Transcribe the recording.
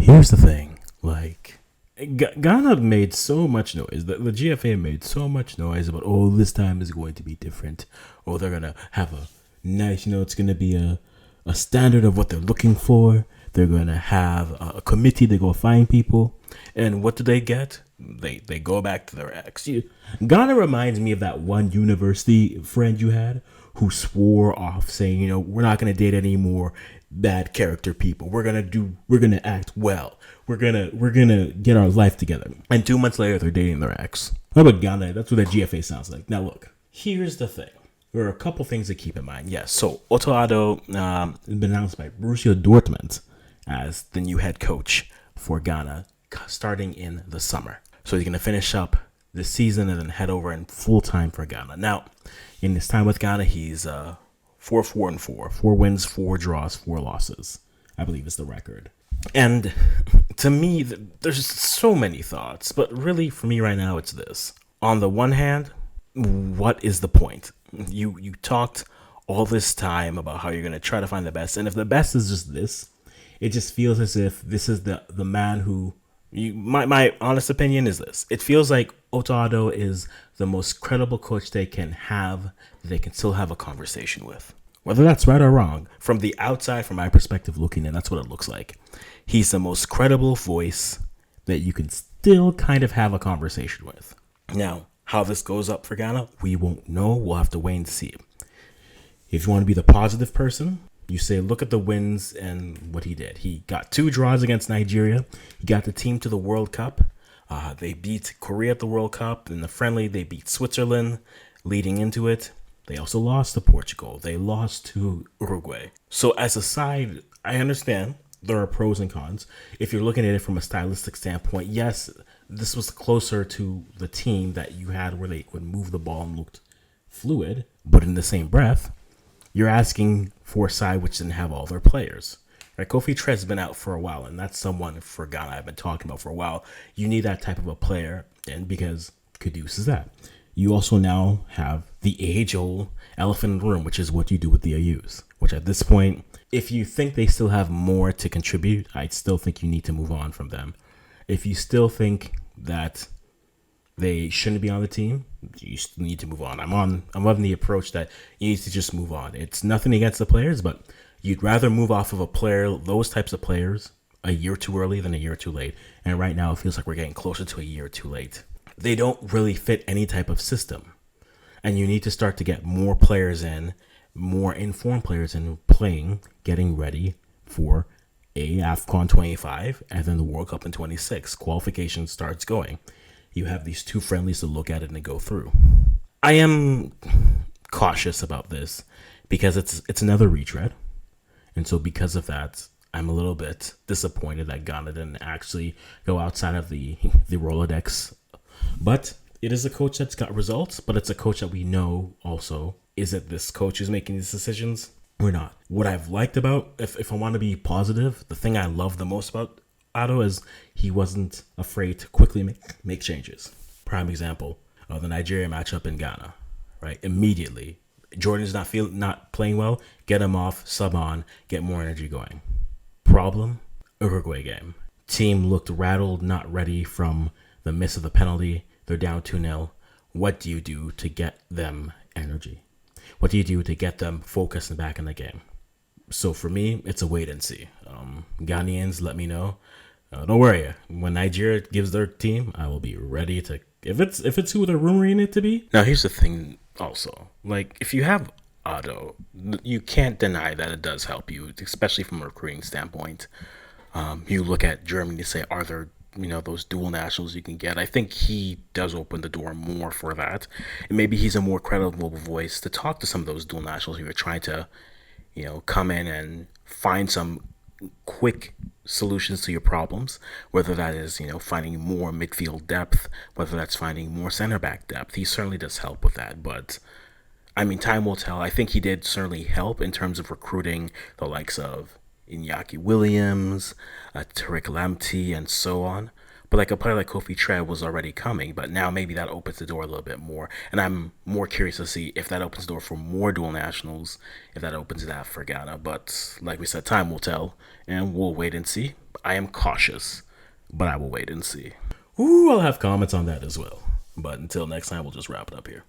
Here's the thing, like, Ghana made so much noise. The GFA made so much noise about, oh, this time is going to be different. Oh, they're going to have a nice, it's going to be a standard of what they're looking for. They're going to have a committee to go find people. And what do they get? They go back to their ex. Ghana reminds me of that one university friend you had who swore off saying, we're not going to date any more bad character people. We're going to act well. We're going to get our life together. And 2 months later, they're dating their ex. How about Ghana? That's what that GFA sounds like. Now, look, here's the thing. There are a couple things to keep in mind. Yes, so Otto Addo has been announced by Borussia Dortmund as the new head coach for Ghana starting in the summer. So he's going to finish up this season and then head over in full time for Ghana. Now, in his time with Ghana, he's 4-4-4. 4 wins, 4 draws, 4 losses, I believe is the record. And to me, there's so many thoughts, but really for me right now, it's this. On the one hand, what is the point? You talked all this time about how you're going to try to find the best. And if the best is just this, it just feels as if this is the man who, my honest opinion is this. It feels like Otto Addo is the most credible coach they can have, that they can still have a conversation with. Whether that's right or wrong, from the outside, from my perspective looking in, that's what it looks like. He's the most credible voice that you can still kind of have a conversation with. Now, how this goes up for Ghana, we won't know. We'll have to wait and see. If you want to be the positive person, you say, look at the wins and what he did. He got 2 draws against Nigeria. He got the team to the World Cup. They beat Korea at the World Cup. In the friendly, they beat Switzerland leading into it. They also lost to Portugal. They lost to Uruguay. So as a side, I understand there are pros and cons. If you're looking at it from a stylistic standpoint, yes, this was closer to the team that you had where they would move the ball and looked fluid. But in the same breath, you're asking for a side which didn't have all their players. Right? Kofi Tred's been out for a while, and that's someone for Ghana I've been talking about for a while. You need that type of a player, and because Kudus is that. You also now have the age-old elephant in the room, which is what you do with the AUs, which at this point, if you think they still have more to contribute, I still think you need to move on from them. If you still think that they shouldn't be on the team, you still need to move on. I'm loving the approach that you need to just move on. It's nothing against the players, but you'd rather move off of a player, those types of players, a year too early than a year too late. And right now, it feels like we're getting closer to a year too late. They don't really fit any type of system. And you need to start to get more players in, more informed players in playing, getting ready for AFCON 25 and then the World Cup in 26. Qualification starts going. You have these 2 friendlies to look at it and to go through. I am cautious about this because it's another retread. And so because of that, I'm a little bit disappointed that Ghana didn't actually go outside of the Rolodex. But it is a coach that's got results, but it's a coach that we know also, is it this coach who's making these decisions or not? What I've liked about, if I want to be positive, the thing I love the most about Addo is he wasn't afraid to quickly make changes. Prime example of the Nigeria matchup in Ghana, right? Immediately, Jordan's not playing well, get him off, sub on, get more energy going. Problem, Uruguay game. Team looked rattled, not ready from the miss of the penalty. They're down 2-0. What do you do to get them energy? What do you do to get them focused and back in the game? So for me, it's a wait and see. Ghanaians, let me know. Don't worry. When Nigeria gives their team, I will be ready to. If it's who they're rumoring it to be. Now here's the thing. Also, like if you have Addo, you can't deny that it does help you, especially from a recruiting standpoint. You look at Germany to say, are there those dual nationals you can get? I think he does open the door more for that. And maybe he's a more credible voice to talk to some of those dual nationals who are trying to, come in and find some quick solutions to your problems, whether that is, finding more midfield depth, whether that's finding more center back depth. He certainly does help with that. But time will tell. I think he did certainly help in terms of recruiting the likes of Iñaki Williams, Tariq Lamptey, and so on. But like a player like Kofi Trev was already coming, but now maybe that opens the door a little bit more. And I'm more curious to see if that opens the door for more dual nationals, if that opens that for Ghana. But like we said, time will tell, and we'll wait and see. I am cautious, but I will wait and see. Ooh, I'll have comments on that as well. But until next time, we'll just wrap it up here.